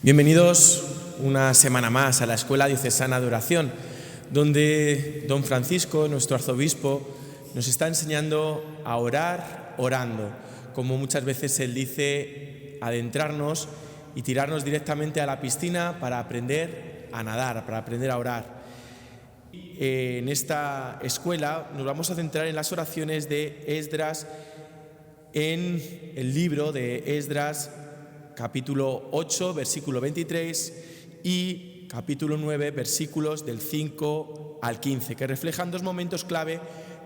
Bienvenidos una semana más a la Escuela Diocesana de Oración, donde don Francisco, nuestro arzobispo, nos está enseñando a orar orando, como muchas veces él dice, adentrarnos y tirarnos directamente a la piscina para aprender a nadar, para aprender a orar. En esta escuela nos vamos a centrar en las oraciones de Esdras, en el libro de Esdras, capítulo 8, versículo 23 y capítulo 9, versículos del 5 al 15, que reflejan dos momentos clave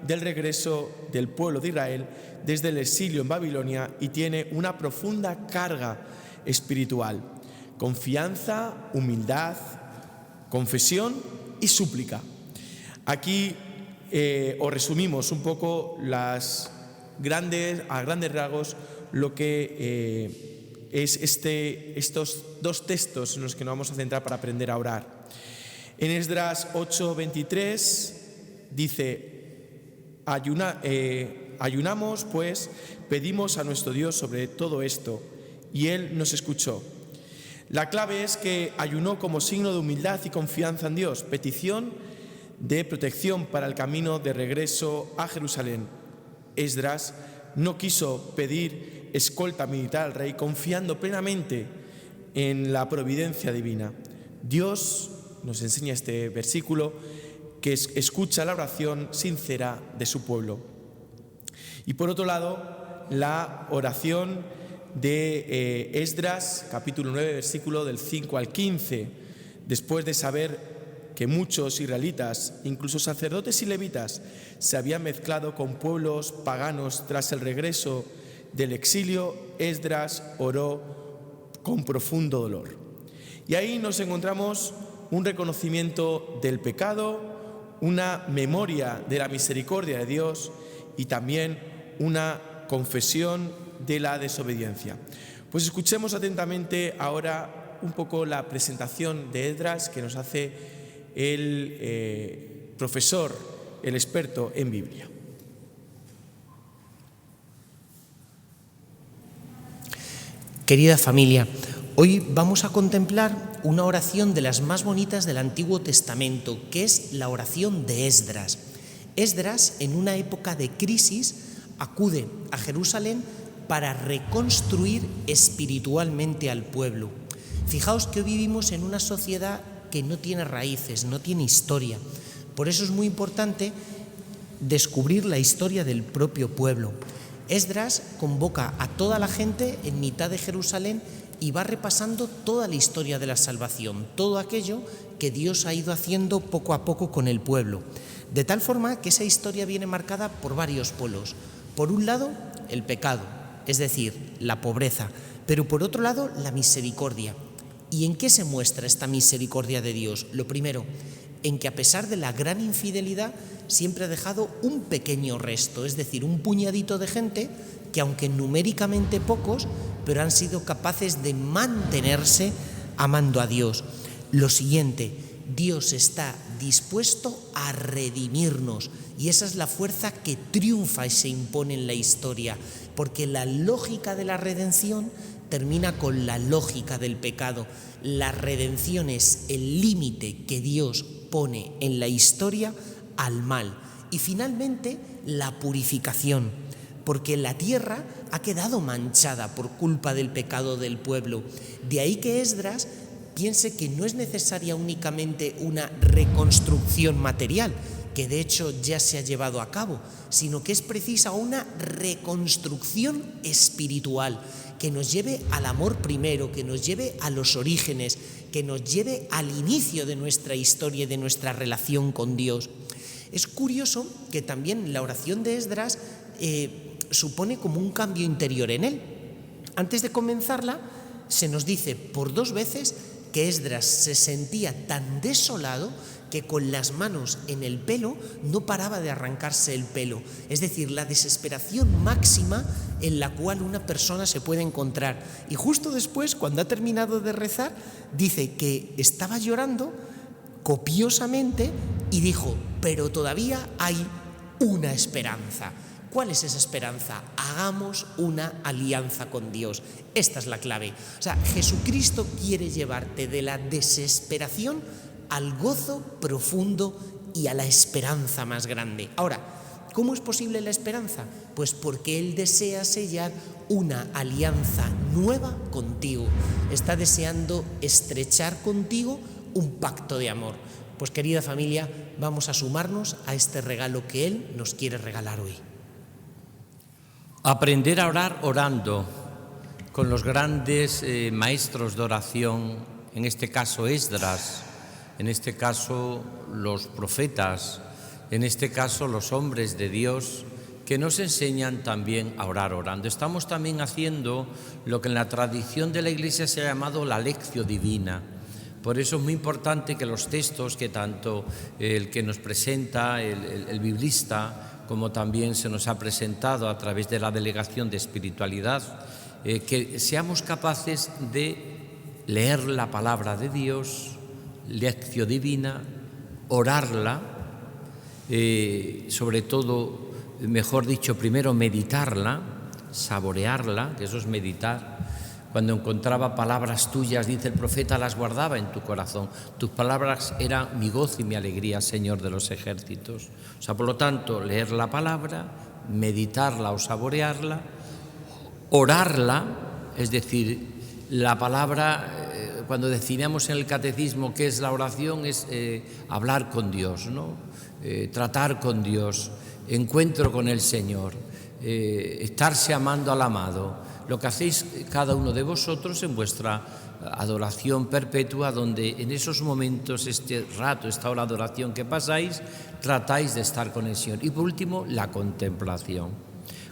del regreso del pueblo de Israel desde el exilio en Babilonia y tiene una profunda carga espiritual: confianza, humildad, confesión y súplica. Aquí os resumimos un poco a grandes rasgos lo que es estos dos textos en los que nos vamos a centrar para aprender a orar. En Esdras 8:23 dice: ayunamos pues, pedimos a nuestro Dios sobre todo esto, y Él nos escuchó. La clave es que ayunó como signo de humildad y confianza en Dios, petición de protección para el camino de regreso a Jerusalén. Esdras no quiso pedir escolta militar al rey, confiando plenamente en la providencia divina. Dios, nos enseña este versículo, que escucha la oración sincera de su pueblo. Y por otro lado, la oración de Esdras, capítulo 9, versículo del 5 al 15, después de saber que muchos israelitas, incluso sacerdotes y levitas, se habían mezclado con pueblos paganos tras el regreso del exilio, Esdras oró con profundo dolor. Y ahí nos encontramos un reconocimiento del pecado, una memoria de la misericordia de Dios y también una confesión de la desobediencia. Pues escuchemos atentamente ahora un poco la presentación de Esdras que nos hace el profesor, el experto en Biblia. Querida familia, hoy vamos a contemplar una oración de las más bonitas del Antiguo Testamento, que es la oración de Esdras. Esdras, en una época de crisis, acude a Jerusalén para reconstruir espiritualmente al pueblo. Fijaos que hoy vivimos en una sociedad que no tiene raíces, no tiene historia. Por eso es muy importante descubrir la historia del propio pueblo. Esdras convoca a toda la gente en mitad de Jerusalén y va repasando toda la historia de la salvación, todo aquello que Dios ha ido haciendo poco a poco con el pueblo. De tal forma que esa historia viene marcada por varios polos. Por un lado, el pecado, es decir, la pobreza, pero por otro lado, la misericordia. ¿Y en qué se muestra esta misericordia de Dios? Lo primero, en que a pesar de la gran infidelidad, siempre ha dejado un pequeño resto, es decir, un puñadito de gente que, aunque numéricamente pocos, pero han sido capaces de mantenerse amando a Dios. Lo siguiente, Dios está dispuesto a redimirnos y esa es la fuerza que triunfa y se impone en la historia, porque la lógica de la redención termina con la lógica del pecado. La redención es el límite que Dios pone en la historia al mal. Y finalmente, la purificación, porque la tierra ha quedado manchada por culpa del pecado del pueblo. De ahí que Esdras piense que no es necesaria únicamente una reconstrucción material, que de hecho ya se ha llevado a cabo, sino que es precisa una reconstrucción espiritual, que nos lleve al amor primero, que nos lleve a los orígenes, que nos lleve al inicio de nuestra historia y de nuestra relación con Dios. Es curioso que también la oración de Esdras supone como un cambio interior en él. Antes de comenzarla, se nos dice por dos veces que Esdras se sentía tan desolado que con las manos en el pelo no paraba de arrancarse el pelo. Es decir, la desesperación máxima en la cual una persona se puede encontrar. Y justo después, cuando ha terminado de rezar, dice que estaba llorando copiosamente y dijo: pero todavía hay una esperanza. ¿Cuál es esa esperanza? Hagamos una alianza con Dios. Esta es la clave. O sea, Jesucristo quiere llevarte de la desesperación al gozo profundo y a la esperanza más grande. Ahora, ¿cómo es posible la esperanza? Pues porque Él desea sellar una alianza nueva contigo. Está deseando estrechar contigo un pacto de amor. Pues querida familia, vamos a sumarnos a este regalo que Él nos quiere regalar hoy. Aprender a orar orando con los grandes maestros de oración, en este caso Esdras, en este caso los profetas, en este caso los hombres de Dios, que nos enseñan también a orar orando. Estamos también haciendo lo que en la tradición de la Iglesia se ha llamado la lección divina. Por eso es muy importante que los textos que tanto el que nos presenta, el biblista, como también se nos ha presentado a través de la Delegación de Espiritualidad, que seamos capaces de leer la palabra de Dios, lección divina, orarla, sobre todo, mejor dicho, primero meditarla, saborearla, que eso es meditar. Cuando encontraba palabras tuyas, dice el profeta, las guardaba en tu corazón. Tus palabras eran mi gozo y mi alegría, Señor de los ejércitos. O sea, por lo tanto, leer la palabra, meditarla o saborearla, orarla, es decir, la palabra, cuando definimos en el catecismo qué es la oración, es hablar con Dios, ¿no? Tratar con Dios, encuentro con el Señor, estarse amando al amado. Lo que hacéis cada uno de vosotros en vuestra adoración perpetua, donde en esos momentos, este rato, esta hora de oración que pasáis, tratáis de estar con el Señor. Y por último, la contemplación.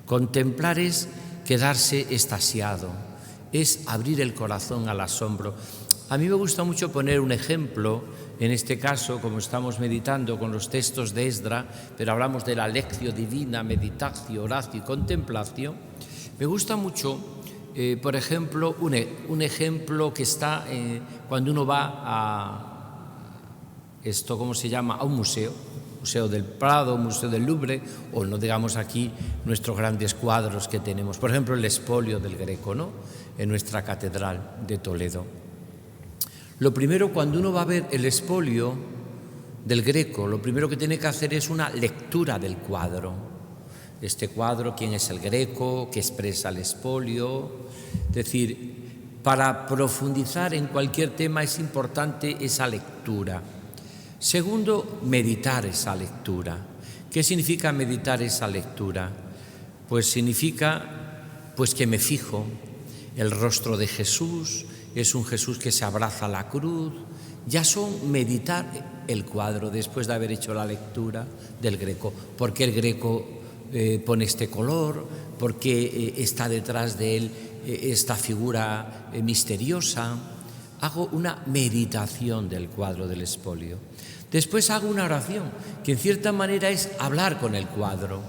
Contemplar es quedarse extasiado, es abrir el corazón al asombro. A mí me gusta mucho poner un ejemplo, en este caso, como estamos meditando con los textos de Esdras, pero hablamos de la lección divina, meditación, oración y contemplación. Me gusta mucho, por ejemplo, un ejemplo que está cuando uno va a esto, ¿cómo se llama? A un museo, Museo del Prado, Museo del Louvre, o no digamos aquí nuestros grandes cuadros que tenemos. Por ejemplo, el expolio del Greco, ¿no? En nuestra catedral de Toledo. Lo primero, cuando uno va a ver el expolio del Greco, lo primero que tiene que hacer es una lectura del cuadro. Este cuadro, quién es el Greco, qué expresa el expolio. Es decir, para profundizar en cualquier tema es importante esa lectura. Segundo, meditar esa lectura. ¿Qué significa meditar esa lectura? Pues significa que me fijo. El rostro de Jesús es un Jesús que se abraza a la cruz. Ya son meditar el cuadro después de haber hecho la lectura del Greco. ¿Por qué el Greco pone este color? Porque está detrás de él esta figura misteriosa. Hago una meditación del cuadro del expolio. Después hago una oración, que en cierta manera es hablar con el cuadro.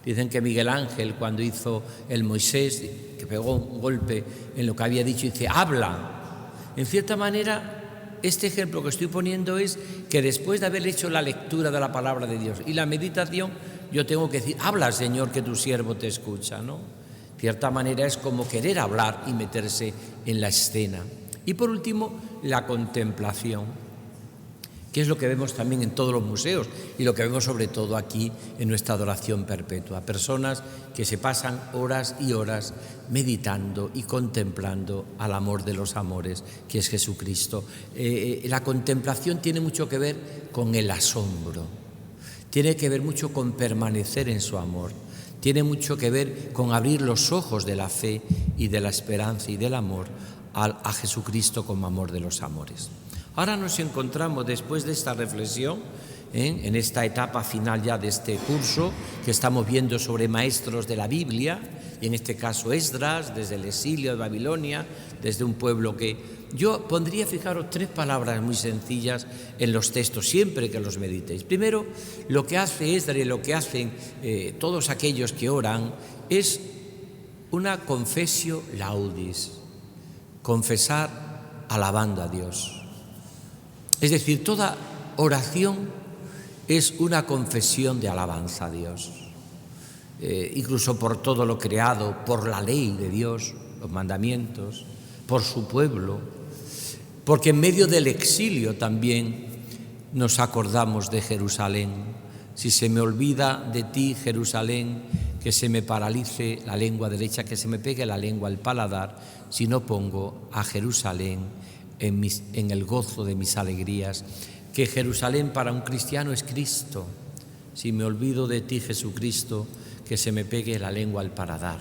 Dicen que Miguel Ángel, cuando hizo el Moisés, que pegó un golpe en lo que había dicho, dice, habla. En cierta manera, este ejemplo que estoy poniendo es que después de haber hecho la lectura de la palabra de Dios y la meditación, yo tengo que decir, habla, Señor, que tu siervo te escucha, ¿no? De cierta manera es como querer hablar y meterse en la escena. Y por último, la contemplación, que es lo que vemos también en todos los museos y lo que vemos sobre todo aquí en nuestra adoración perpetua. Personas que se pasan horas y horas meditando y contemplando al amor de los amores, que es Jesucristo. La contemplación tiene mucho que ver con el asombro. Tiene que ver mucho con permanecer en su amor. Tiene mucho que ver con abrir los ojos de la fe y de la esperanza y del amor a Jesucristo como amor de los amores. Ahora nos encontramos, después de esta reflexión, en esta etapa final ya de este curso que estamos viendo sobre maestros de la Biblia, y en este caso Esdras, desde el exilio de Babilonia, desde un pueblo que... Yo pondría, fijaros, 3 palabras muy sencillas en los textos, siempre que los meditéis. Primero, lo que hace Esdras y lo que hacen todos aquellos que oran es una confessio laudis, confesar alabando a Dios. Es decir, toda oración es una confesión de alabanza a Dios. incluso por todo lo creado, por la ley de Dios, los mandamientos, por su pueblo, porque en medio del exilio también nos acordamos de Jerusalén. Si se me olvida de ti, Jerusalén, que se me paralice la lengua derecha, que se me pegue la lengua al paladar, si no pongo a Jerusalén en el gozo de mis alegrías. Que Jerusalén para un cristiano es Cristo. Si me olvido de ti, Jesucristo, que se me pegue la lengua al paladar,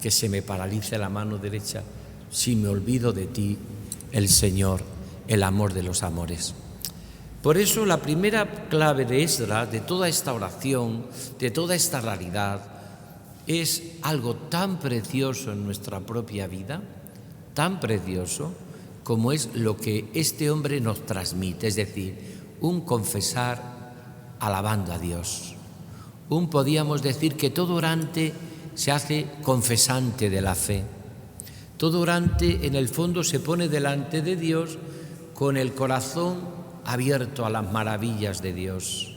que se me paralice la mano derecha. Si me olvido de ti, el Señor, el amor de los amores. Por eso la primera clave de Esdras, de toda esta oración, de toda esta realidad, es algo tan precioso en nuestra propia vida, tan precioso como es lo que este hombre nos transmite, es decir, un confesar alabando a Dios. Podríamos decir que todo orante se hace confesante de la fe. Todo orante en el fondo se pone delante de Dios con el corazón abierto a las maravillas de Dios.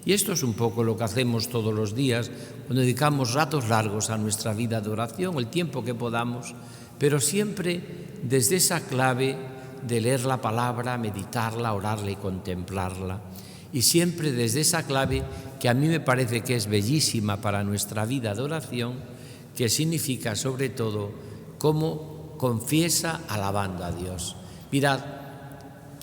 Y esto es un poco lo que hacemos todos los días, cuando dedicamos ratos largos a nuestra vida de oración, el tiempo que podamos, pero siempre desde esa clave de leer la palabra, meditarla, orarla y contemplarla. Y siempre desde esa clave que a mí me parece que es bellísima para nuestra vida de oración, que significa sobre todo cómo confiesa alabando a Dios. Mirad,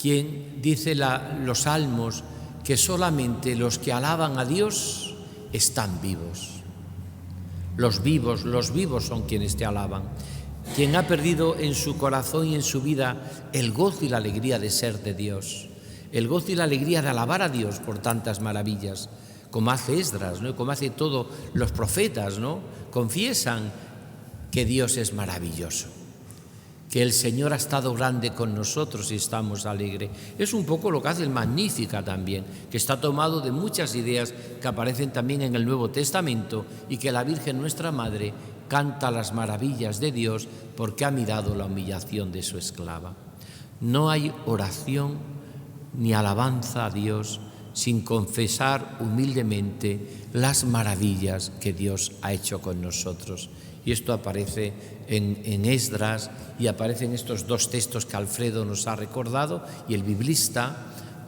quien dice los salmos que solamente los que alaban a Dios están vivos. Los vivos son quienes te alaban. Quien ha perdido en su corazón y en su vida el gozo y la alegría de ser de Dios, el gozo y la alegría de alabar a Dios por tantas maravillas, como hace Esdras, ¿no? Como hace todos los profetas, ¿no? Confiesan que Dios es maravilloso, que el Señor ha estado grande con nosotros y estamos alegres. Es un poco lo que hace el Magnífica también, que está tomado de muchas ideas que aparecen también en el Nuevo Testamento y que la Virgen nuestra Madre canta las maravillas de Dios porque ha mirado la humillación de su esclava. No hay oración ni alabanza a Dios sin confesar humildemente las maravillas que Dios ha hecho con nosotros. Y esto aparece en Esdras y aparece en estos dos textos que Alfredo nos ha recordado y el biblista,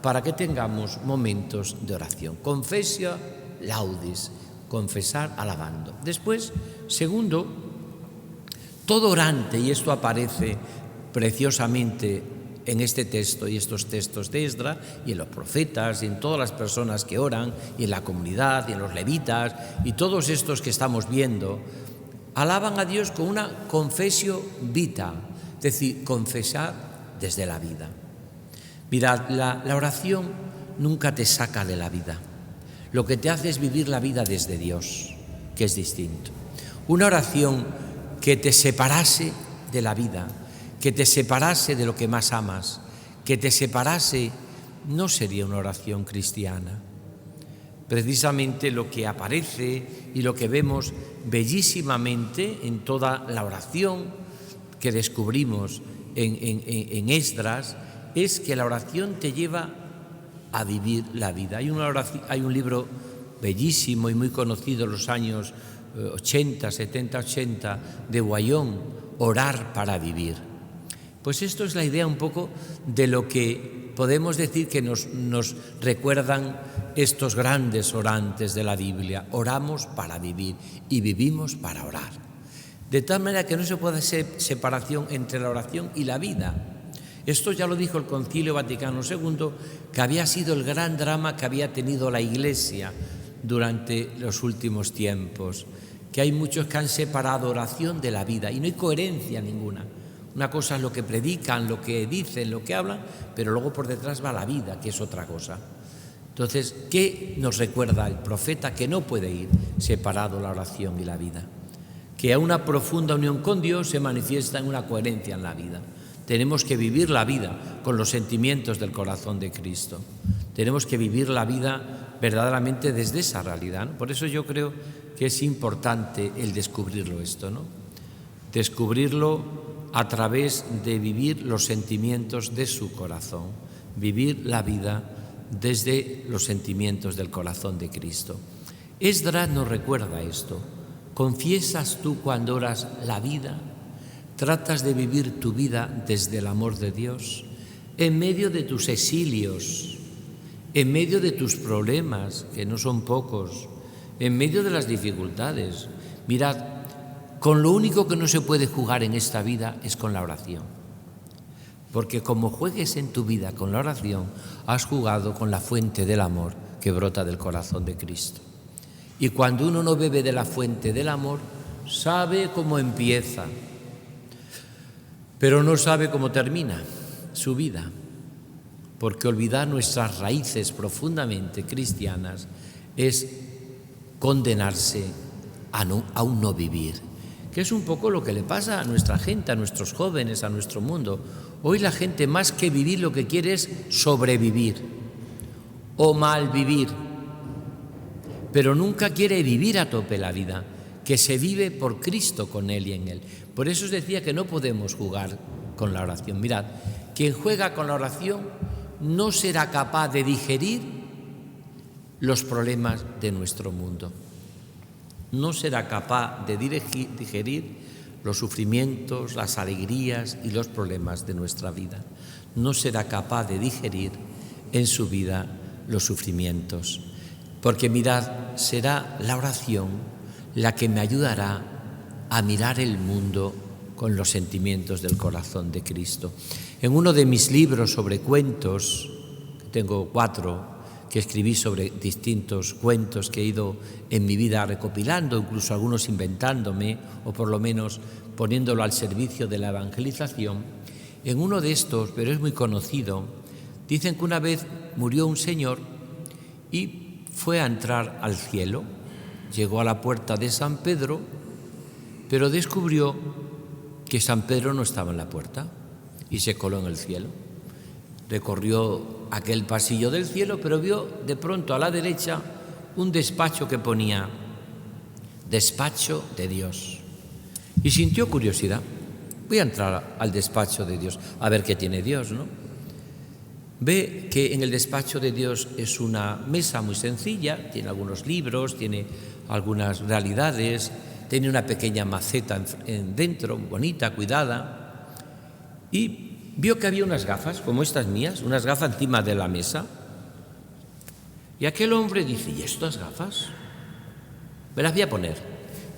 para que tengamos momentos de oración. Confessio laudis, confesar alabando. Después, segundo, todo orante, y esto aparece preciosamente en este texto y estos textos de Esdras y en los profetas y en todas las personas que oran y en la comunidad y en los levitas y todos estos que estamos viendo, alaban a Dios con una confessio vita, es decir, confesar desde la vida. Mirad, la oración nunca te saca de la vida. Lo que te hace es vivir la vida desde Dios, que es distinto. Una oración que te separase de la vida, que te separase de lo que más amas, que te separase, no sería una oración cristiana. Precisamente lo que aparece y lo que vemos bellísimamente en toda la oración que descubrimos en Esdras es que la oración te lleva a vivir la vida. Hay un libro bellísimo y muy conocido en los años 80, 70, 80 de Guayón, Orar para vivir. Pues esto es la idea un poco de lo que podemos decir que nos recuerdan estos grandes orantes de la Biblia. Oramos para vivir y vivimos para orar. De tal manera que no se puede hacer separación entre la oración y la vida. Esto ya lo dijo el Concilio Vaticano II, que había sido el gran drama que había tenido la Iglesia durante los últimos tiempos, que hay muchos que han separado oración de la vida y no hay coherencia ninguna. Una cosa es lo que predican, lo que dicen, lo que hablan, pero luego por detrás va la vida, que es otra cosa. Entonces, ¿qué nos recuerda el profeta? Que no puede ir separado la oración y la vida, que a una profunda unión con Dios se manifiesta en una coherencia en la vida. Tenemos que vivir la vida con los sentimientos del corazón de Cristo. Tenemos que vivir la vida verdaderamente desde esa realidad, ¿no? Por eso yo creo que es importante el descubrirlo esto, ¿no? Descubrirlo a través de vivir los sentimientos de su corazón, vivir la vida desde los sentimientos del corazón de Cristo. Esdras nos recuerda esto, ¿Confiesas tú cuando oras la vida? ¿Tratas de vivir tu vida desde el amor de Dios? En medio de tus exilios, en medio de tus problemas, que no son pocos, en medio de las dificultades. Mirad, con lo único que no se puede jugar en esta vida es con la oración. Porque como juegues en tu vida con la oración, has jugado con la fuente del amor que brota del corazón de Cristo. Y cuando uno no bebe de la fuente del amor, sabe cómo empieza, pero no sabe cómo termina su vida. Porque olvidar nuestras raíces profundamente cristianas es condenarse a un no vivir, que es un poco lo que le pasa a nuestra gente, a nuestros jóvenes, a nuestro mundo. Hoy la gente, más que vivir, lo que quiere es sobrevivir o malvivir, pero nunca quiere vivir a tope la vida, que se vive por Cristo, con Él y en Él. Por eso os decía que no podemos jugar con la oración. Mirad, quien juega con la oración no será capaz de digerir los problemas de nuestro mundo. No será capaz de digerir los sufrimientos, las alegrías y los problemas de nuestra vida. No será capaz de digerir en su vida los sufrimientos. Porque mirad, será la oración la que me ayudará a mirar el mundo con los sentimientos del corazón de Cristo. En uno de mis libros sobre cuentos, tengo 4, que escribí sobre distintos cuentos que he ido en mi vida recopilando, incluso algunos inventándome, o por lo menos poniéndolo al servicio de la evangelización. En uno de estos, pero es muy conocido, dicen que una vez murió un señor y fue a entrar al cielo. Llegó a la puerta de San Pedro, pero descubrió que San Pedro no estaba en la puerta y se coló en el cielo. Recorrió aquel pasillo del cielo, pero vio de pronto a la derecha un despacho que ponía Despacho de Dios. Y sintió curiosidad. Voy a entrar al despacho de Dios, a ver qué tiene Dios, ¿no? Ve que en el despacho de Dios es una mesa muy sencilla, tiene algunos libros, tiene algunas realidades, tiene una pequeña maceta dentro, bonita, cuidada, y vio que había unas gafas, como estas mías, unas gafas encima de la mesa. Y aquel hombre dice, ¿y estas gafas? Me las voy a poner.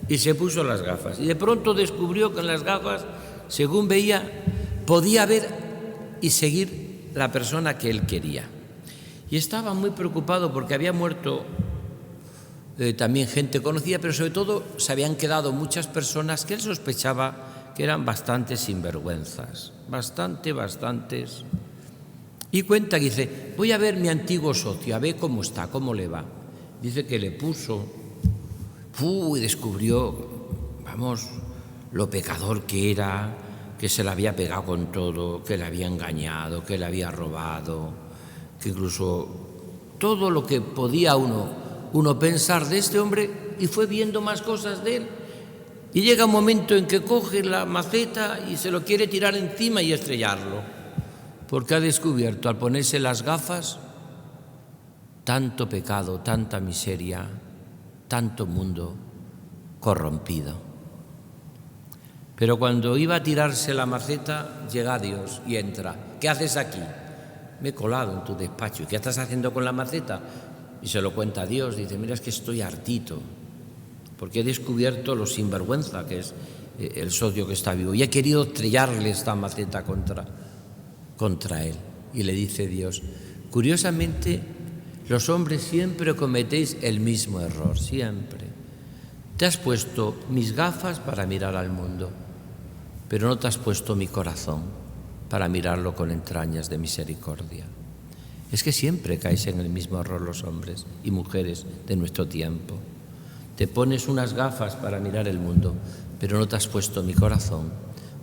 Y se puso las gafas. Y de pronto descubrió que en las gafas, según veía, podía ver y seguir la persona que él quería. Y estaba muy preocupado porque había muerto también gente conocida, pero sobre todo se habían quedado muchas personas que él sospechaba que eran bastante sinvergüenzas, bastantes. Y cuenta que dice, voy a ver mi antiguo socio, a ver cómo está, cómo le va. Dice que le puso, y descubrió, lo pecador que era, que se le había pegado con todo, que le había engañado, que le había robado, que incluso todo lo que podía uno pensar de este hombre, y fue viendo más cosas de él. Y llega un momento en que coge la maceta y se lo quiere tirar encima y estrellarlo, porque ha descubierto, al ponerse las gafas, tanto pecado, tanta miseria, tanto mundo corrompido. Pero cuando iba a tirarse la maceta, llega Dios y entra. ¿Qué haces aquí? Me he colado en tu despacho. ¿Y qué estás haciendo con la maceta? Y se lo cuenta a Dios. Dice, mira, es que estoy hartito, porque he descubierto lo sinvergüenza que es el socio que está vivo. Y he querido estrellarle esta maceta contra él. Y le dice Dios, curiosamente, los hombres siempre cometéis el mismo error, siempre. Te has puesto mis gafas para mirar al mundo, pero no te has puesto mi corazón para mirarlo con entrañas de misericordia. Es que siempre caes en el mismo error los hombres y mujeres de nuestro tiempo. Te pones unas gafas para mirar el mundo, pero no te has puesto mi corazón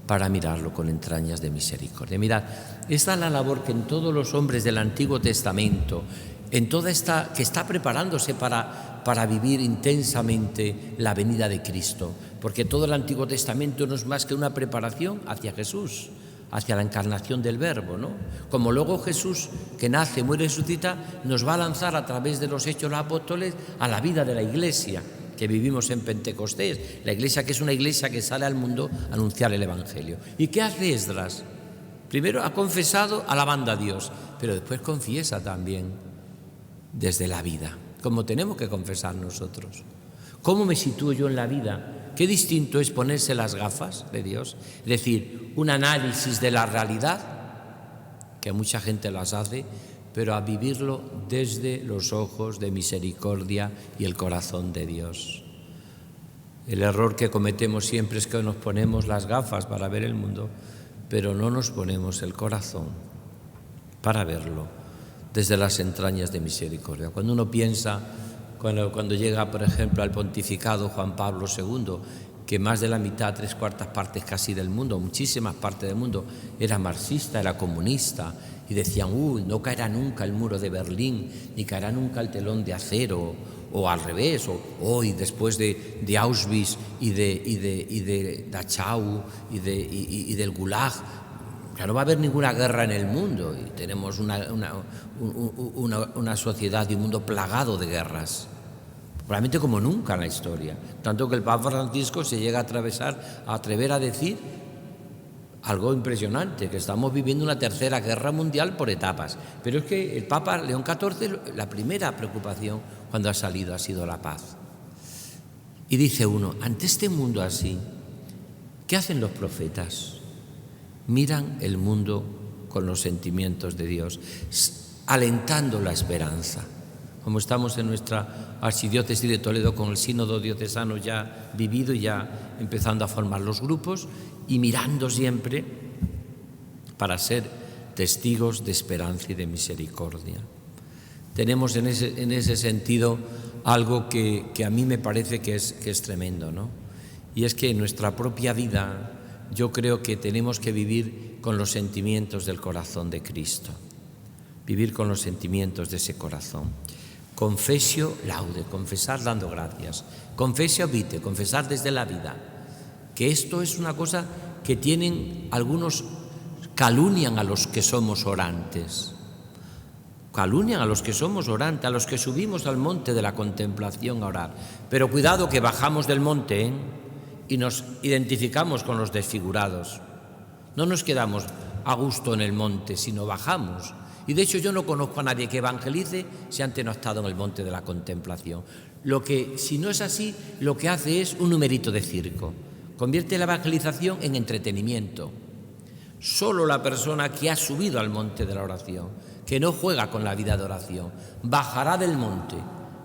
para mirarlo con entrañas de misericordia. Mirad, esta es la labor que en todos los hombres del Antiguo Testamento, en toda esta que está preparándose para vivir intensamente la venida de Cristo, porque todo el Antiguo Testamento no es más que una preparación hacia Jesús, hacia la encarnación del Verbo, ¿no? Como luego Jesús, que nace, muere y resucita, nos va a lanzar a través de los hechos de los apóstoles a la vida de la Iglesia. que vivimos en Pentecostés, la iglesia que es una iglesia que sale al mundo a anunciar el Evangelio. ¿Y qué hace Esdras? Primero ha confesado alabando a Dios, pero después confiesa también desde la vida, como tenemos que confesar nosotros. ¿Cómo me sitúo yo en la vida? Qué distinto es ponerse las gafas de Dios, es decir, un análisis de la realidad, que mucha gente las hace, pero a vivirlo desde los ojos de misericordia y el corazón de Dios. El error que cometemos siempre es que nos ponemos las gafas para ver el mundo, pero no nos ponemos el corazón para verlo desde las entrañas de misericordia. Cuando uno piensa, cuando llega, por ejemplo, al pontificado Juan Pablo II, que más de la mitad, 3/4 partes casi del mundo, muchísimas partes del mundo, era marxista, era comunista, y decían, no caerá nunca el muro de Berlín, ni caerá nunca el telón de acero, o al revés, o hoy después de Auschwitz y de Dachau y del Gulag, ya no va a haber ninguna guerra en el mundo, y tenemos una sociedad y un mundo plagado de guerras, probablemente como nunca en la historia, tanto que el Papa Francisco se llega a atrever a decir algo impresionante, que estamos viviendo una tercera guerra mundial por etapas. Pero es que el Papa León XIV, la primera preocupación cuando ha salido ha sido la paz. Y dice uno, ante este mundo así, ¿qué hacen los profetas? Miran el mundo con los sentimientos de Dios, alentando la esperanza. Como estamos en nuestra archidiócesis de Toledo con el sínodo diocesano ya vivido y ya empezando a formar los grupos y mirando siempre para ser testigos de esperanza y de misericordia. Tenemos en ese sentido algo que a mí me parece que es tremendo, ¿no? Y es que en nuestra propia vida yo creo que tenemos que vivir con los sentimientos del corazón de Cristo, vivir con los sentimientos de ese corazón. Confessio laude, confesar dando gracias. Confessio vitae, confesar desde la vida. Que esto es una cosa que tienen algunos, calunian a los que somos orantes. Calunian a los que somos orantes, a los que subimos al monte de la contemplación a orar. Pero cuidado que bajamos del monte, y nos identificamos con los desfigurados. No nos quedamos a gusto en el monte, sino bajamos. Y de hecho yo no conozco a nadie que evangelice si antes no ha estado en el monte de la contemplación. Si no es así, lo que hace es un numerito de circo. Convierte la evangelización en entretenimiento. Solo la persona que ha subido al monte de la oración, que no juega con la vida de oración, bajará del monte,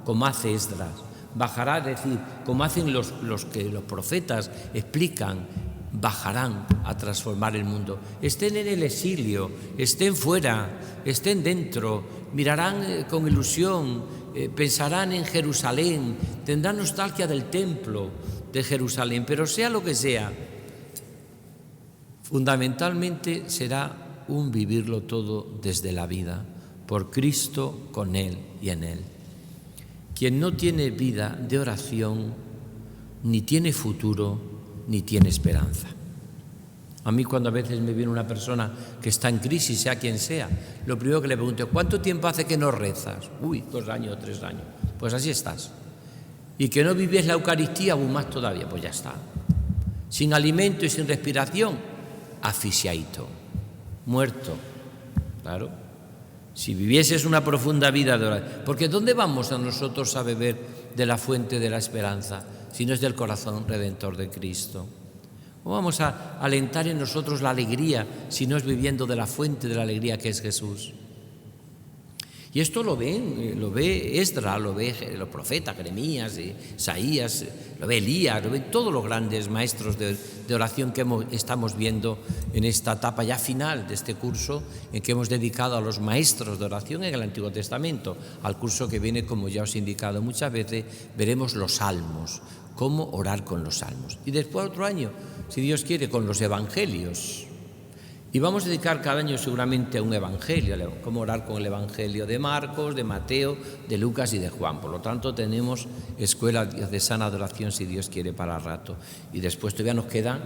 como hace Esdras. Bajará, es decir, como hacen los profetas explican, bajarán a transformar el mundo. Estén en el exilio, estén fuera, estén dentro, mirarán con ilusión, pensarán en Jerusalén, tendrán nostalgia del templo de Jerusalén, pero sea lo que sea, fundamentalmente será un vivirlo todo desde la vida, por Cristo, con Él y en Él. Quien no tiene vida de oración, ni tiene futuro, ni tiene esperanza. A mí cuando a veces me viene una persona que está en crisis, sea quien sea, lo primero que le pregunto, ¿cuánto tiempo hace que no rezas? 2 años, 3 años. Pues así estás. Y que no vives la Eucaristía, aún más todavía, pues ya está. Sin alimento y sin respiración, asfixiadito, muerto. Claro. Si vivieses una profunda vida de oración, porque ¿dónde vamos a nosotros a beber de la fuente de la esperanza si no es del corazón redentor de Cristo? ¿Cómo vamos a alentar en nosotros la alegría si no es viviendo de la fuente de la alegría que es Jesús? Y esto lo ve Esdras, lo ve los profetas, Jeremías, Isaías, lo ve Elías, lo ven todos los grandes maestros de oración que estamos viendo en esta etapa ya final de este curso en que hemos dedicado a los maestros de oración en el Antiguo Testamento. Al curso que viene, como ya os he indicado muchas veces, veremos los salmos, cómo orar con los salmos. Y después otro año, si Dios quiere, con los evangelios. Y vamos a dedicar cada año seguramente a un evangelio, cómo orar con el evangelio de Marcos, de Mateo, de Lucas y de Juan. Por lo tanto, tenemos escuela diocesana de oración, si Dios quiere, para rato. Y después todavía nos queda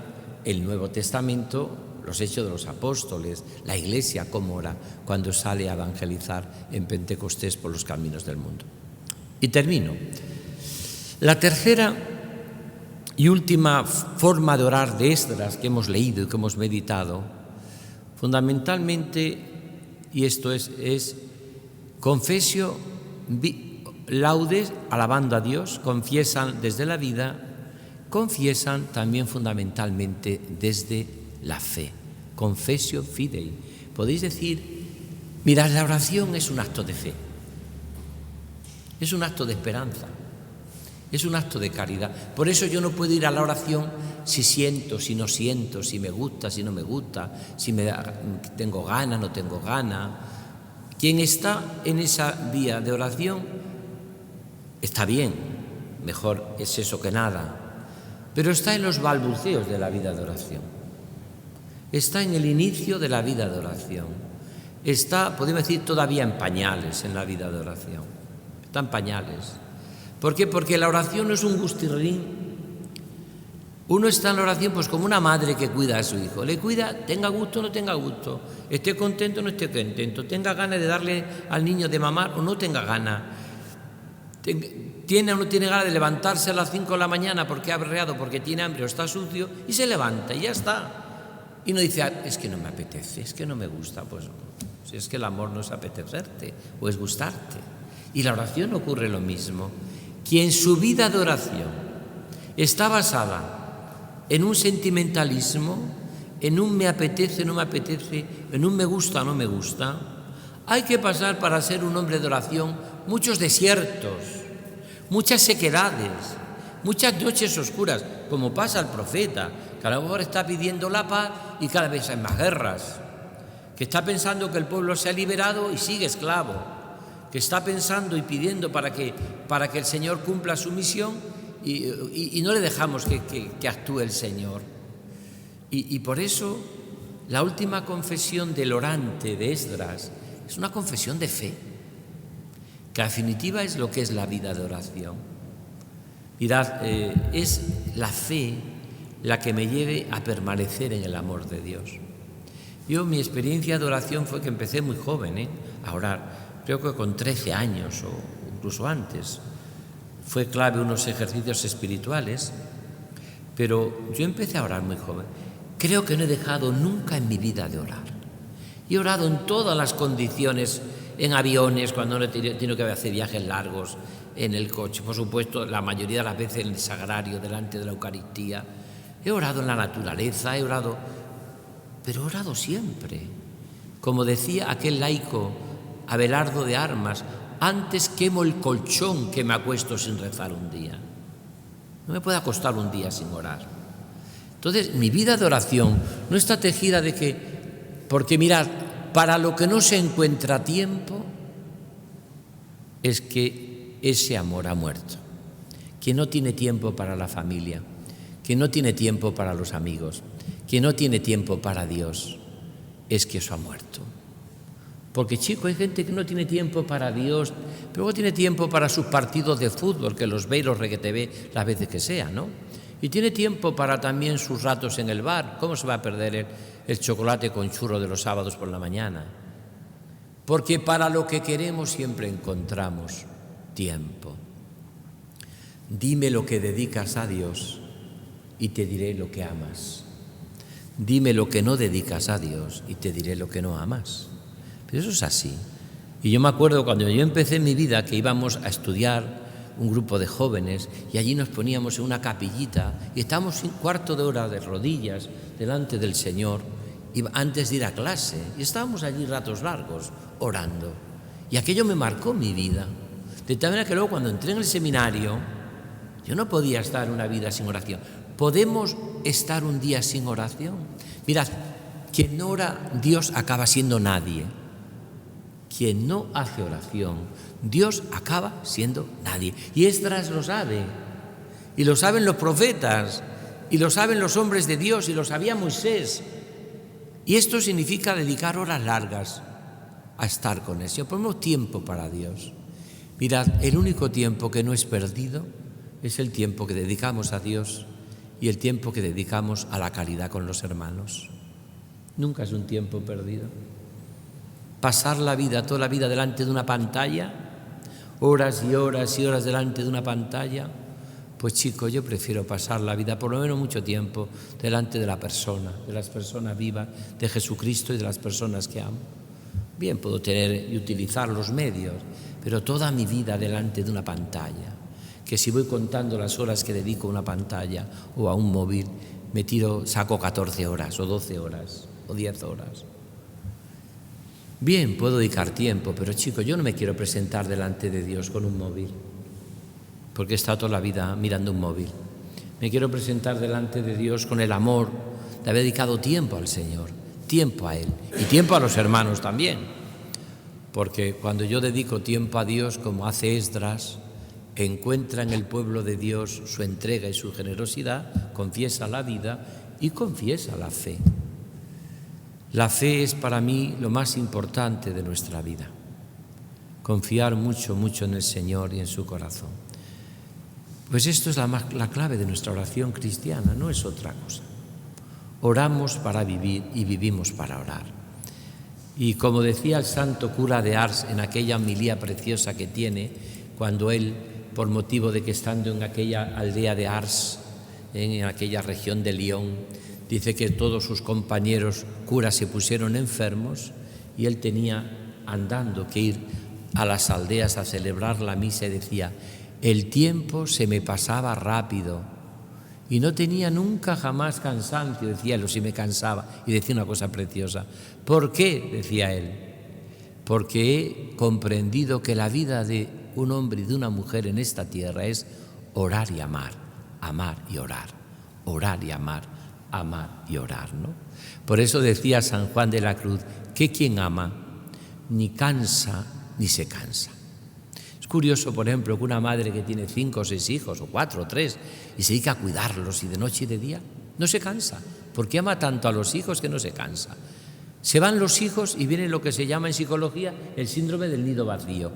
el Nuevo Testamento, los Hechos de los Apóstoles, la Iglesia cómo ora cuando sale a evangelizar en Pentecostés por los caminos del mundo. Y termino. La tercera y última forma de orar de Esdras que hemos leído y que hemos meditado, fundamentalmente, y esto es confesio laudes, alabando a Dios, confiesan desde la vida, confiesan también fundamentalmente desde la fe, confessio fidei. Podéis decir, mirad, la oración es un acto de fe, es un acto de esperanza, es un acto de caridad. Por eso yo no puedo ir a la oración si siento, si no siento, si me gusta, si no me gusta, si tengo gana, no tengo gana. Quien está en esa vía de oración está bien, mejor es eso que nada, pero está en los balbuceos de la vida de oración, está en el inicio de la vida de oración, está, podemos decir, todavía en pañales en la vida de oración, está en pañales. ¿Por qué? Porque la oración no es un gustirrín. Uno está en la oración pues como una madre que cuida a su hijo, le cuida, tenga gusto o no tenga gusto, esté contento o no esté contento, tenga ganas de darle al niño de mamar o no tenga ganas, tiene o no tiene ganas de levantarse a las 5 de la mañana porque ha berreado, porque tiene hambre o está sucio, y se levanta y ya está. Y no dice, es que no me apetece, es que no me gusta. Pues si es que el amor no es apetecerte o es gustarte. Y la oración ocurre lo mismo. Quien su vida de oración está basada en un sentimentalismo, en un me apetece, no me apetece, en un me gusta, no me gusta, hay que pasar para ser un hombre de oración muchos desiertos, muchas sequedades, muchas noches oscuras, como pasa al profeta, que a lo mejor está pidiendo la paz y cada vez hay más guerras, que está pensando que el pueblo se ha liberado y sigue esclavo, que está pensando y pidiendo para que el Señor cumpla su misión y no le dejamos que actúe el Señor. Y por eso la última confesión del orante de Esdras es una confesión de fe, que en definitiva es lo que es la vida de oración. Mirad, es la fe la que me lleve a permanecer en el amor de Dios. Mi experiencia de oración fue que empecé muy joven a orar, creo que con 13 años o incluso antes. Fue clave unos ejercicios espirituales, pero yo empecé a orar muy joven. Creo que no he dejado nunca en mi vida de orar. He orado en todas las condiciones, en aviones, cuando no he tenido que hacer viajes largos, en el coche, por supuesto, la mayoría de las veces en el sagrario, delante de la Eucaristía. He orado en la naturaleza, pero he orado siempre. Como decía aquel laico, Abelardo de Armas, antes quemo el colchón que me acuesto sin rezar un día. No me puede acostar un día sin orar. Entonces, mi vida de oración no está tejida de que, porque mirad, para lo que no se encuentra tiempo, es que ese amor ha muerto. Quien no tiene tiempo para la familia, quien no tiene tiempo para los amigos, quien no tiene tiempo para Dios, es que eso ha muerto. Porque, chico, hay gente que no tiene tiempo para Dios, pero luego tiene tiempo para sus partidos de fútbol, que los ve y los requete las veces que sea, ¿no? Y tiene tiempo para también sus ratos en el bar. ¿Cómo se va a perder el chocolate con churro de los sábados por la mañana? Porque para lo que queremos siempre encontramos tiempo. Dime lo que dedicas a Dios y te diré lo que amas. Dime lo que no dedicas a Dios y te diré lo que no amas. Pero eso es así. Y yo me acuerdo cuando yo empecé mi vida que íbamos a estudiar un grupo de jóvenes y allí nos poníamos en una capillita y estábamos un cuarto de hora de rodillas delante del Señor antes de ir a clase y estábamos allí ratos largos orando. Y aquello me marcó mi vida. De tal manera que luego cuando entré en el seminario yo no podía estar una vida sin oración. ¿Podemos estar un día sin oración? Mirad, quien no ora, Dios acaba siendo nadie. Quien no hace oración, Dios acaba siendo nadie. Y Esdras lo sabe, y lo saben los profetas, y lo saben los hombres de Dios, y lo sabía Moisés. Y esto significa dedicar horas largas a estar con Él. Si ponemos tiempo para Dios. Mirad, el único tiempo que no es perdido es el tiempo que dedicamos a Dios y el tiempo que dedicamos a la caridad con los hermanos. Nunca es un tiempo perdido. Pasar la vida, toda la vida delante de una pantalla, horas y horas y horas delante de una pantalla, Pues chico, yo prefiero pasar la vida, por lo menos mucho tiempo, delante de la persona, de las personas vivas, de Jesucristo y de las personas que amo. Bien, puedo tener y utilizar los medios, pero toda mi vida delante de una pantalla, que si voy contando las horas que dedico a una pantalla o a un móvil, saco 14 horas o 12 horas o 10 horas. Bien, puedo dedicar tiempo, pero chico, yo no me quiero presentar delante de Dios con un móvil, porque he estado toda la vida mirando un móvil. Me quiero presentar delante de Dios con el amor de haber dedicado tiempo al Señor, tiempo a Él y tiempo a los hermanos también. Porque cuando yo dedico tiempo a Dios, como hace Esdras, encuentra en el pueblo de Dios su entrega y su generosidad, confiesa la vida y confiesa la fe. La fe es para mí lo más importante de nuestra vida. Confiar mucho, mucho en el Señor y en su corazón. Pues esto es la clave de nuestra oración cristiana, no es otra cosa. Oramos para vivir y vivimos para orar. Y como decía el santo cura de Ars en aquella homilía preciosa que tiene, cuando él, por motivo de que estando en aquella aldea de Ars, en aquella región de Lyon, dice que todos sus compañeros curas se pusieron enfermos y él tenía andando que ir a las aldeas a celebrar la misa y decía: el tiempo se me pasaba rápido y no tenía nunca jamás cansancio. Decía él, si me cansaba, y decía una cosa preciosa. ¿Por qué? Decía él. Porque he comprendido que la vida de un hombre y de una mujer en esta tierra es orar y amar y orar y amar y orar, ¿no? Por eso decía San Juan de la Cruz que quien ama ni cansa ni se cansa. Es curioso, por ejemplo, que una madre que tiene 5 o 6 hijos, o 4 o 3, y se dedica a cuidarlos y de noche y de día, no se cansa, porque ama tanto a los hijos que no se cansa. Se van los hijos y viene lo que se llama en psicología el síndrome del nido vacío.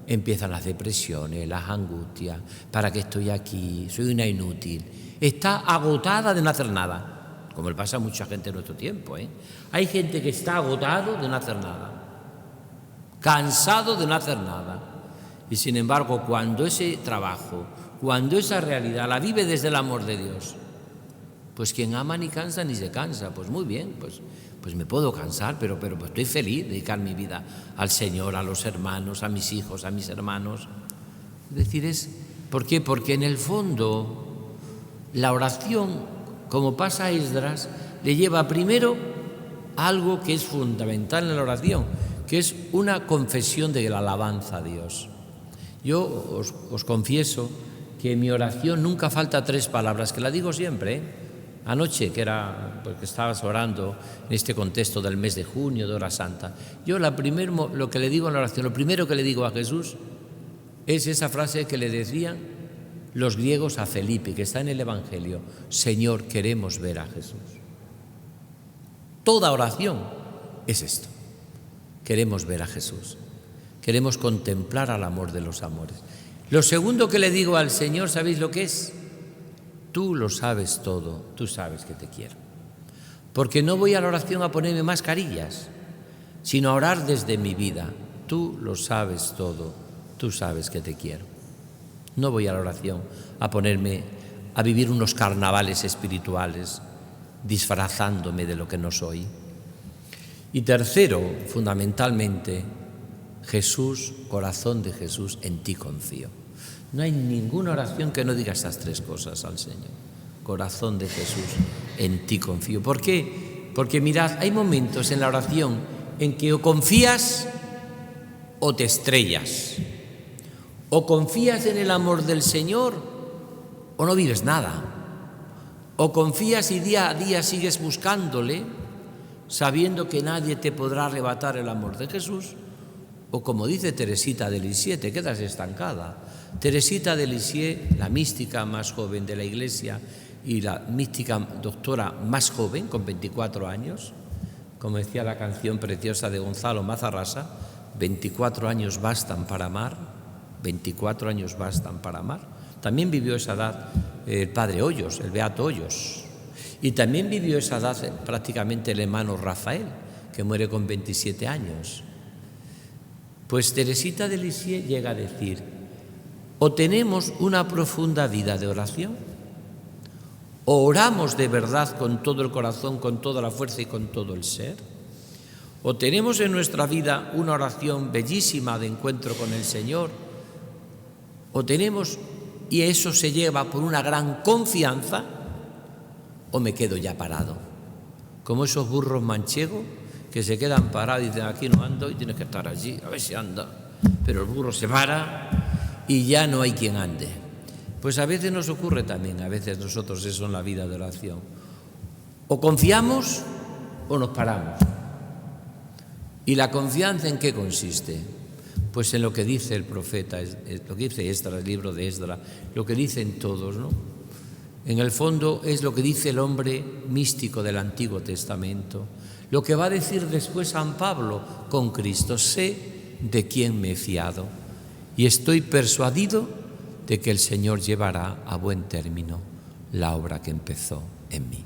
Empiezan las depresiones, las angustias, ¿para qué estoy aquí? Soy una inútil. Está agotada de no hacer nada, como le pasa a mucha gente en nuestro tiempo, ¿eh? Hay gente que está agotado de no hacer nada, cansado de no hacer nada. Y sin embargo, cuando ese trabajo, cuando esa realidad la vive desde el amor de Dios, pues quien ama ni cansa ni se cansa. Pues muy bien, pues me puedo cansar, pero estoy feliz de dedicar mi vida al Señor, a los hermanos, a mis hijos, a mis hermanos. Es decir, ¿por qué? Porque en el fondo la oración, como pasa a Esdras, le lleva primero a algo que es fundamental en la oración, que es una confesión de la alabanza a Dios. Yo os confieso que en mi oración nunca falta 3 palabras, que la digo siempre, ¿eh? Anoche, que era porque estabas orando en este contexto del mes de junio, de hora santa, yo lo que le digo en la oración, lo primero que le digo a Jesús es esa frase que le decían los griegos a Felipe, que está en el Evangelio: Señor, queremos ver a Jesús. Toda oración es esto: queremos ver a Jesús. Queremos contemplar al amor de los amores. Lo segundo que le digo al Señor, ¿sabéis lo que es? Tú lo sabes todo, tú sabes que te quiero. Porque no voy a la oración a ponerme mascarillas, sino a orar desde mi vida. Tú lo sabes todo, tú sabes que te quiero. No voy a la oración a vivir unos carnavales espirituales, disfrazándome de lo que no soy. Y tercero, fundamentalmente, Jesús, corazón de Jesús, en ti confío. No hay ninguna oración que no diga estas 3 cosas al Señor. Corazón de Jesús, en ti confío. ¿Por qué? Porque mirad, hay momentos en la oración en que o confías o te estrellas. O confías en el amor del Señor o no vives nada. O confías y día a día sigues buscándole, sabiendo que nadie te podrá arrebatar el amor de Jesús. O como dice Teresita de Lisieux, te quedas estancada. Teresita de Lisieux, la mística más joven de la Iglesia y la mística doctora más joven, con 24 años, como decía la canción preciosa de Gonzalo Mazarrasa, 24 años bastan para amar, 24 años bastan para amar. También vivió esa edad el padre Hoyos, el beato Hoyos, y también vivió esa edad prácticamente el hermano Rafael, que muere con 27 años. Pues Teresita de Lisieux llega a decir: O tenemos una profunda vida de oración, o oramos de verdad con todo el corazón, con toda la fuerza y con todo el ser, o tenemos en nuestra vida una oración bellísima de encuentro con el Señor, o tenemos, y eso se lleva por una gran confianza, o me quedo ya parado, como esos burros manchegos que se quedan parados y dicen, aquí no ando, y tienes que estar allí, a ver si anda, pero el burro se para y ya no hay quien ande. Pues a veces nos ocurre también, a veces nosotros eso en la vida de oración, o confiamos o nos paramos. ¿Y la confianza en qué consiste? Pues en lo que dice el profeta, lo que dice Esdras, el libro de Esdras, lo que dicen todos, ¿no? En el fondo es lo que dice el hombre místico del Antiguo Testamento, lo que va a decir después San Pablo con Cristo: sé de quién me he fiado y estoy persuadido de que el Señor llevará a buen término la obra que empezó en mí.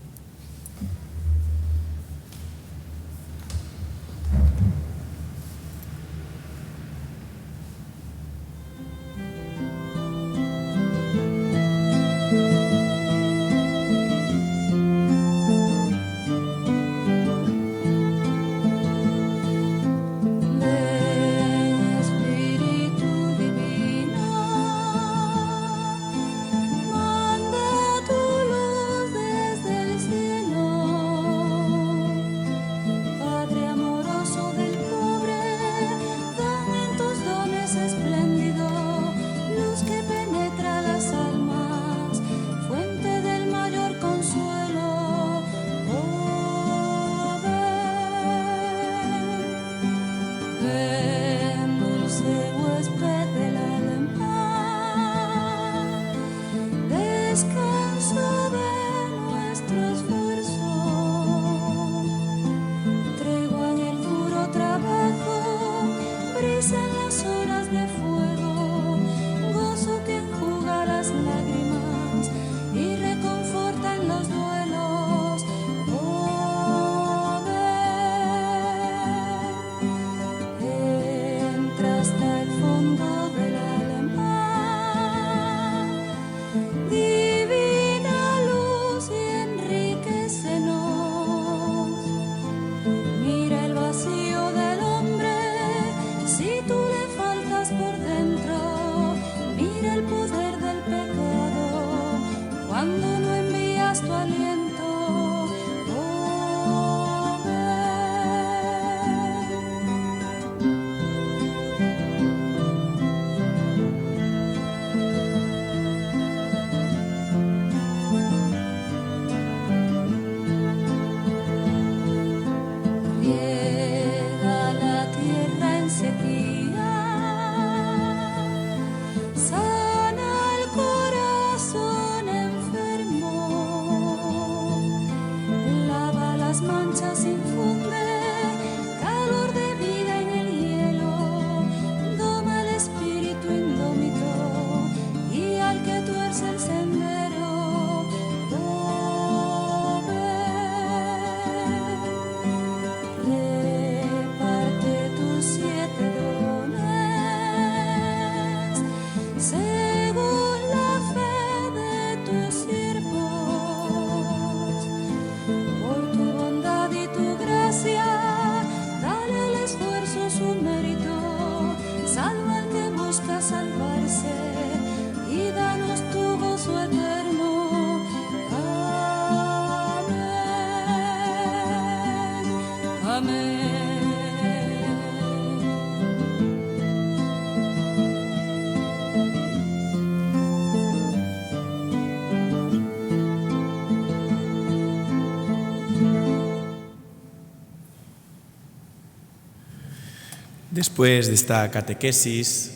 Después de esta catequesis,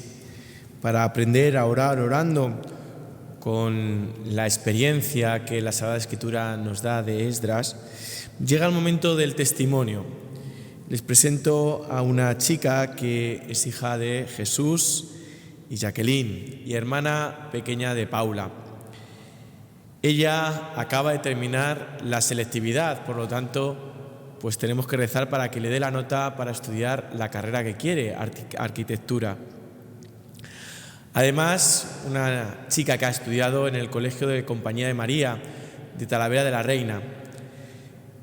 para aprender a orar orando con la experiencia que la Sagrada Escritura nos da de Esdras, llega el momento del testimonio. Les presento a una chica que es hija de Jesús y Jacqueline y hermana pequeña de Paula. Ella acaba de terminar la selectividad, por lo tanto, pues tenemos que rezar para que le dé la nota para estudiar la carrera que quiere, arquitectura. Además, una chica que ha estudiado en el Colegio de Compañía de María de Talavera de la Reina.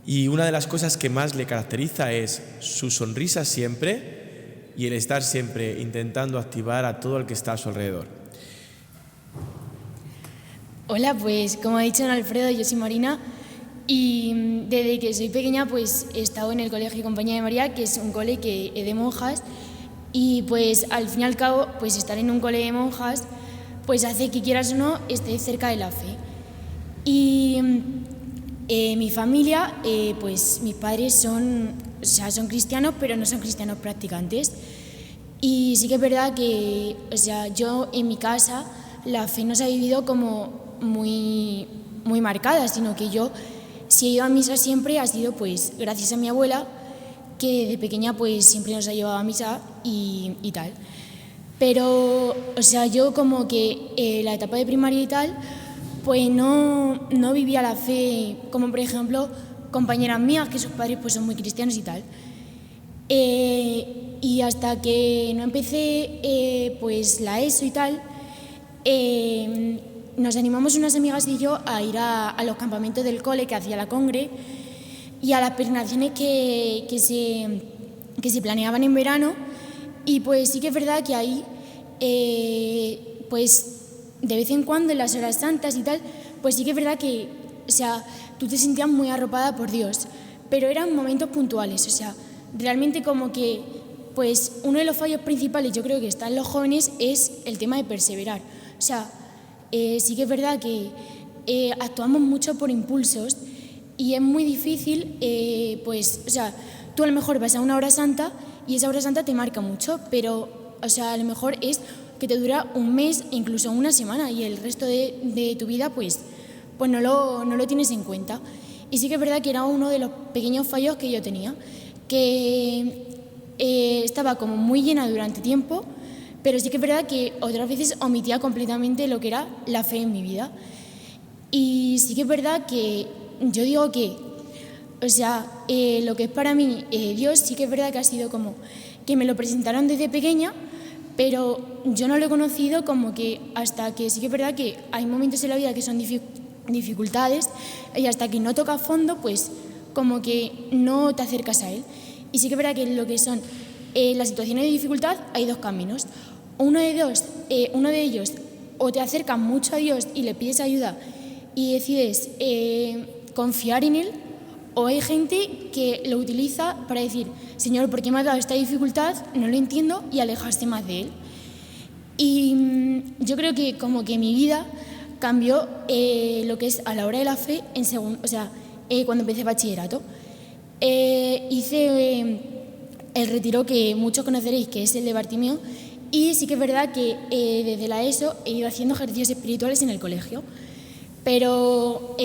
Y una de las cosas que más le caracteriza es su sonrisa siempre y el estar siempre intentando activar a todo el que está a su alrededor. Hola, pues como ha dicho don Alfredo, yo soy Marina y desde que soy pequeña pues he estado en el Colegio de Compañía de María, que es un cole que es de monjas, y pues al fin y al cabo pues estar en un cole de monjas pues hace que quieras o no estés cerca de la fe. Y mi familia, pues mis padres son cristianos, pero no son cristianos practicantes. Y sí que es verdad que, yo en mi casa la fe no se ha vivido como muy marcada, sino que yo, si he ido a misa siempre, ha sido pues gracias a mi abuela, que de pequeña pues siempre nos ha llevado a misa y tal. Pero, yo como que la etapa de primaria y tal, pues no vivía la fe, como por ejemplo compañeras mías que sus padres pues son muy cristianos y tal. Y hasta que no empecé pues la ESO y tal, nos animamos unas amigas y yo a ir a los campamentos del cole que hacía la Congre y a las peregrinaciones que se planeaban en verano. Y pues sí que es verdad que ahí pues de vez en cuando en las horas santas y tal, pues sí que es verdad que, tú te sentías muy arropada por Dios, pero eran momentos puntuales, realmente como que, pues uno de los fallos principales yo creo que está en los jóvenes es el tema de perseverar. Sí que es verdad que actuamos mucho por impulsos y es muy difícil, tú a lo mejor vas a una hora santa y esa hora santa te marca mucho, pero, a lo mejor es que te dura un mes e incluso una semana y el resto de tu vida pues no lo tienes en cuenta. Y sí que es verdad que era uno de los pequeños fallos que yo tenía, que estaba como muy llena durante tiempo, pero sí que es verdad que otras veces omitía completamente lo que era la fe en mi vida. Y sí que es verdad que yo digo que, lo que es para mí Dios, sí que es verdad que ha sido como que me lo presentaron desde pequeña, pero yo no lo he conocido como que hasta que sí que es verdad que hay momentos en la vida que son dificultades y hasta que no toca a fondo, pues como que no te acercas a Él. Y sí que es verdad que lo que son las situaciones de dificultad hay dos caminos. Uno de ellos, o te acercas mucho a Dios y le pides ayuda y decides confiar en Él, o hay gente que lo utiliza para decir, Señor, ¿por qué me has dado esta dificultad? No lo entiendo, y alejarse más de Él. Y yo creo que como que mi vida cambió lo que es a la hora de la fe cuando empecé bachillerato. Hice el retiro que muchos conoceréis, que es el de Bartimeo, y sí que es verdad que desde la ESO he ido haciendo ejercicios espirituales en el colegio. Pero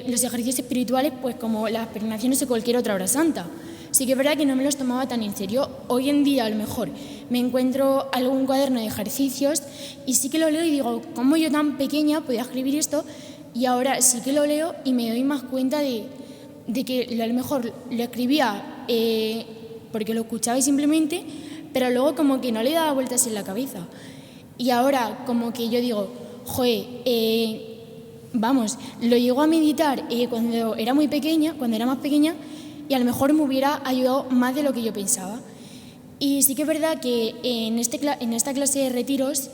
los ejercicios espirituales, pues como las peregrinaciones o cualquier otra hora santa, sí que es verdad que no me los tomaba tan en serio. Hoy en día a lo mejor me encuentro algún cuaderno de ejercicios y sí que lo leo y digo, ¿cómo yo tan pequeña podía escribir esto? Y ahora sí que lo leo y me doy más cuenta de que a lo mejor lo escribía porque lo escuchaba simplemente, pero luego como que no le daba vueltas en la cabeza. Y ahora como que yo digo, lo llego a meditar cuando era más pequeña, y a lo mejor me hubiera ayudado más de lo que yo pensaba. Y sí que es verdad que en esta clase de retiros,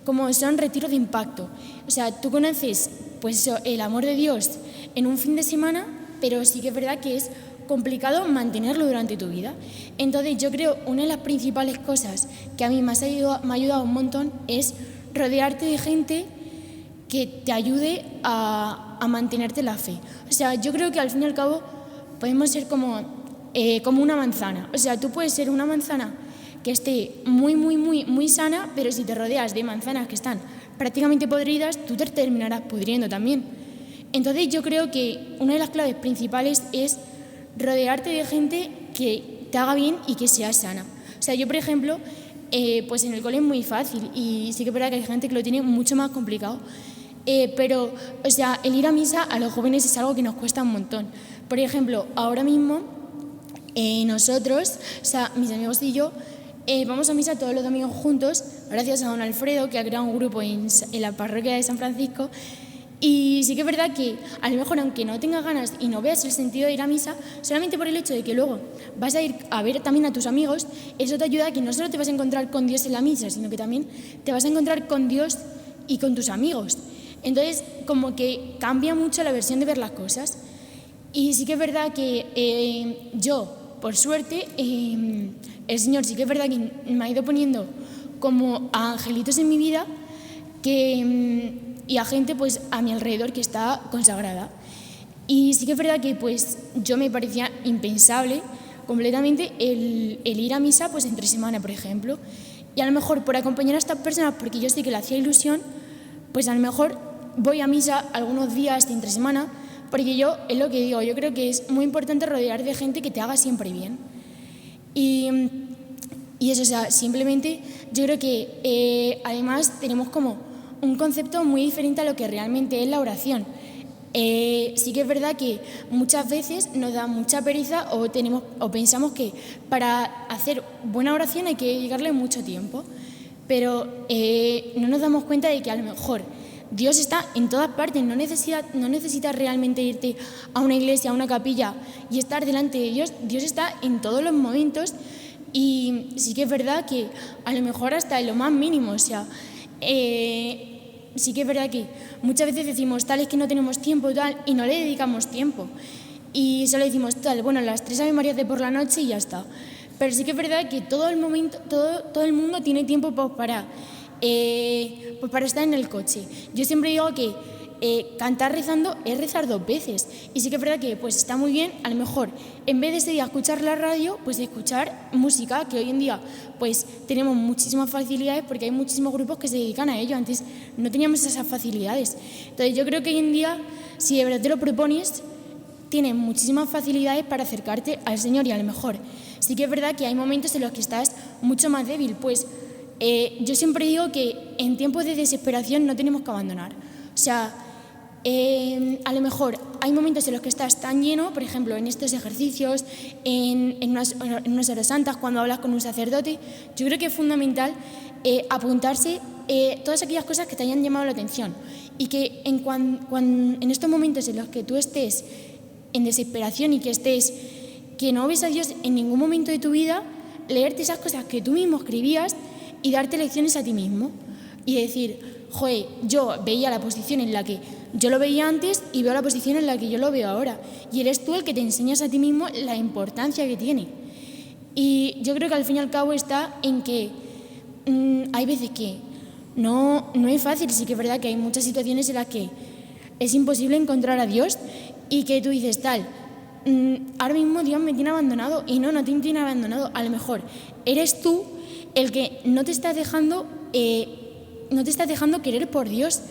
como son retiros de impacto, tú conoces pues el amor de Dios en un fin de semana, pero sí que es verdad que es complicado mantenerlo durante tu vida. Entonces yo creo una de las principales cosas que a mí me ha ayudado un montón es rodearte de gente que te ayude a mantenerte en la fe. Yo creo que al fin y al cabo podemos ser como una manzana. Tú puedes ser una manzana que esté muy, muy, muy, muy sana, pero si te rodeas de manzanas que están prácticamente podridas, tú te terminarás pudriendo también. Entonces yo creo que una de las claves principales es rodearte de gente que te haga bien y que sea sana. Yo, por ejemplo, pues en el cole es muy fácil y sí que es verdad que hay gente que lo tiene mucho más complicado. Pero, el ir a misa a los jóvenes es algo que nos cuesta un montón. Por ejemplo, ahora mismo nosotros, mis amigos y yo, vamos a misa todos los domingos juntos, gracias a don Alfredo, que ha creado un grupo en la parroquia de San Francisco. Y sí que es verdad que a lo mejor, aunque no tengas ganas y no veas el sentido de ir a misa, solamente por el hecho de que luego vas a ir a ver también a tus amigos, eso te ayuda a que no solo te vas a encontrar con Dios en la misa, sino que también te vas a encontrar con Dios y con tus amigos. Entonces, como que cambia mucho la versión de ver las cosas. Y sí que es verdad que yo, por suerte, el Señor sí que es verdad que me ha ido poniendo como a angelitos en mi vida y a gente pues a mi alrededor que está consagrada. Y sí que es verdad que pues yo me parecía impensable completamente el ir a misa pues entre semana, por ejemplo. Y a lo mejor por acompañar a estas personas, porque yo sé que le hacía ilusión, pues a lo mejor voy a misa algunos días entre semana, porque yo, es lo que digo, yo creo que es muy importante rodear de gente que te haga siempre bien. Y eso, o sea, simplemente yo creo que además tenemos como un concepto muy diferente a lo que realmente es la oración. Sí que es verdad que muchas veces nos da mucha pereza o pensamos que para hacer buena oración hay que dedicarle mucho tiempo, pero no nos damos cuenta de que a lo mejor Dios está en todas partes, no necesitas realmente irte a una iglesia, a una capilla y estar delante de Dios. Dios está en todos los momentos y sí que es verdad que a lo mejor hasta en lo más mínimo, o sea, sí que es verdad que muchas veces decimos tal es que no tenemos tiempo tal y no le dedicamos tiempo y solo decimos tal, bueno, las 3 Ave Marías de por la noche y ya está. Pero sí que es verdad que todo el mundo tiene tiempo para estar en el coche. Yo siempre digo que cantar rezando es rezar 2 veces. Y sí que es verdad que pues está muy bien, a lo mejor, en vez de ese día escuchar la radio, pues escuchar música, que hoy en día pues tenemos muchísimas facilidades porque hay muchísimos grupos que se dedican a ello. Antes no teníamos esas facilidades. Entonces yo creo que hoy en día, si de verdad te lo propones, tienes muchísimas facilidades para acercarte al Señor y a lo mejor sí que es verdad que hay momentos en los que estás mucho más débil, pues yo siempre digo que en tiempos de desesperación no tenemos que abandonar. O sea, a lo mejor hay momentos en los que estás tan lleno, por ejemplo, en estos ejercicios, en unas horas santas, cuando hablas con un sacerdote. Yo creo que es fundamental apuntarse todas aquellas cosas que te hayan llamado la atención y que en estos momentos en los que tú estés en desesperación y que no ves a Dios en ningún momento de tu vida, leerte esas cosas que tú mismo escribías y darte lecciones a ti mismo y decir, joder, yo veía la posición en la que yo lo veía antes y veo la posición en la que yo lo veo ahora. Y eres tú el que te enseñas a ti mismo la importancia que tiene. Y yo creo que al fin y al cabo está en que hay veces que no es fácil. Sí que es verdad que hay muchas situaciones en las que es imposible encontrar a Dios y que tú dices tal, ahora mismo Dios me tiene abandonado y no te tiene abandonado. A lo mejor eres tú el que no te estás dejando querer por Dios.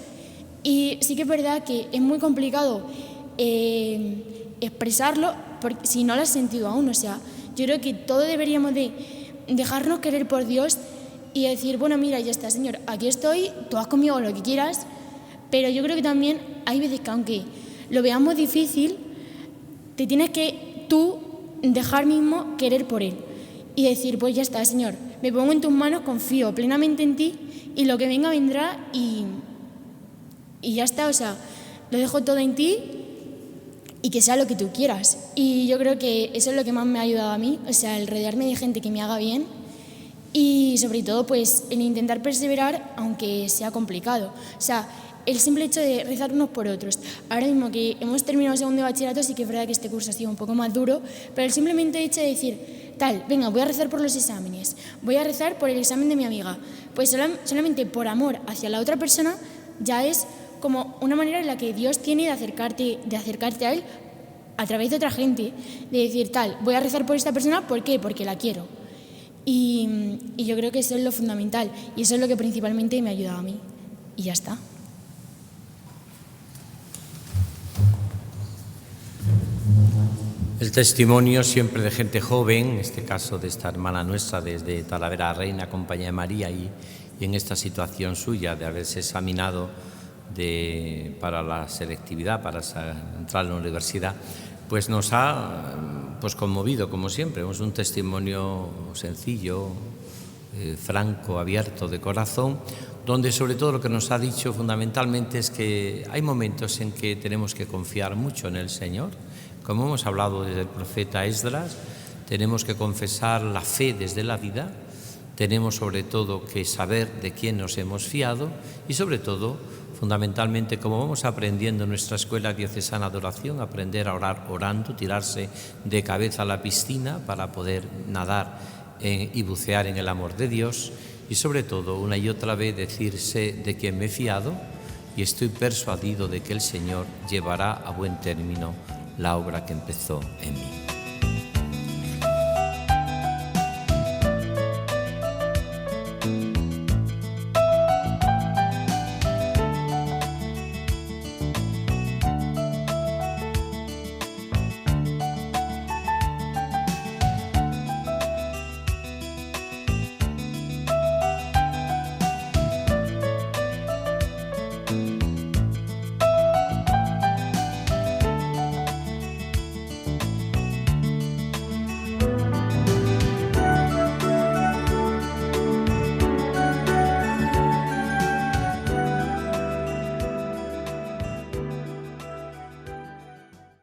Y sí que es verdad que es muy complicado expresarlo porque si no lo has sentido aún. O sea, yo creo que todos deberíamos de dejarnos querer por Dios y decir, bueno, mira, ya está, Señor, aquí estoy, tú haz conmigo lo que quieras, pero yo creo que también hay veces que aunque lo veamos difícil, te tienes que tú dejar mismo querer por Él y decir, pues ya está, Señor, me pongo en tus manos, confío plenamente en ti y lo que venga vendrá y ya está, o sea, lo dejo todo en ti y que sea lo que tú quieras. Y yo creo que eso es lo que más me ha ayudado a mí, o sea, el rodearme de gente que me haga bien y sobre todo pues el intentar perseverar aunque sea complicado. O sea, el simple hecho de rezar unos por otros. Ahora mismo que hemos terminado el segundo de bachillerato, sí que es verdad que este curso ha sido un poco más duro, pero el simplemente hecho de decir, tal, venga, voy a rezar por los exámenes, voy a rezar por el examen de mi amiga, pues solamente por amor hacia la otra persona ya es como una manera en la que Dios tiene de acercarte a Él a través de otra gente, de decir, tal, voy a rezar por esta persona, ¿por qué? Porque la quiero. Y yo creo que eso es lo fundamental y eso es lo que principalmente me ha ayudado a mí. Y ya está. El testimonio siempre de gente joven, en este caso de esta hermana nuestra desde Talavera Reina, Compañía de María, y en esta situación suya de haberse examinado para la selectividad, para entrar a la universidad, pues nos ha conmovido, como siempre. Es un testimonio sencillo, franco, abierto de corazón, donde sobre todo lo que nos ha dicho fundamentalmente es que hay momentos en que tenemos que confiar mucho en el Señor. Como hemos hablado desde el profeta Esdras, tenemos que confesar la fe desde la vida, tenemos sobre todo que saber de quién nos hemos fiado y sobre todo, fundamentalmente, como vamos aprendiendo en nuestra escuela diocesana de oración, aprender a orar orando, tirarse de cabeza a la piscina para poder nadar y bucear en el amor de Dios y sobre todo una y otra vez decirse de quién me he fiado y estoy persuadido de que el Señor llevará a buen término la obra que empezó en mí.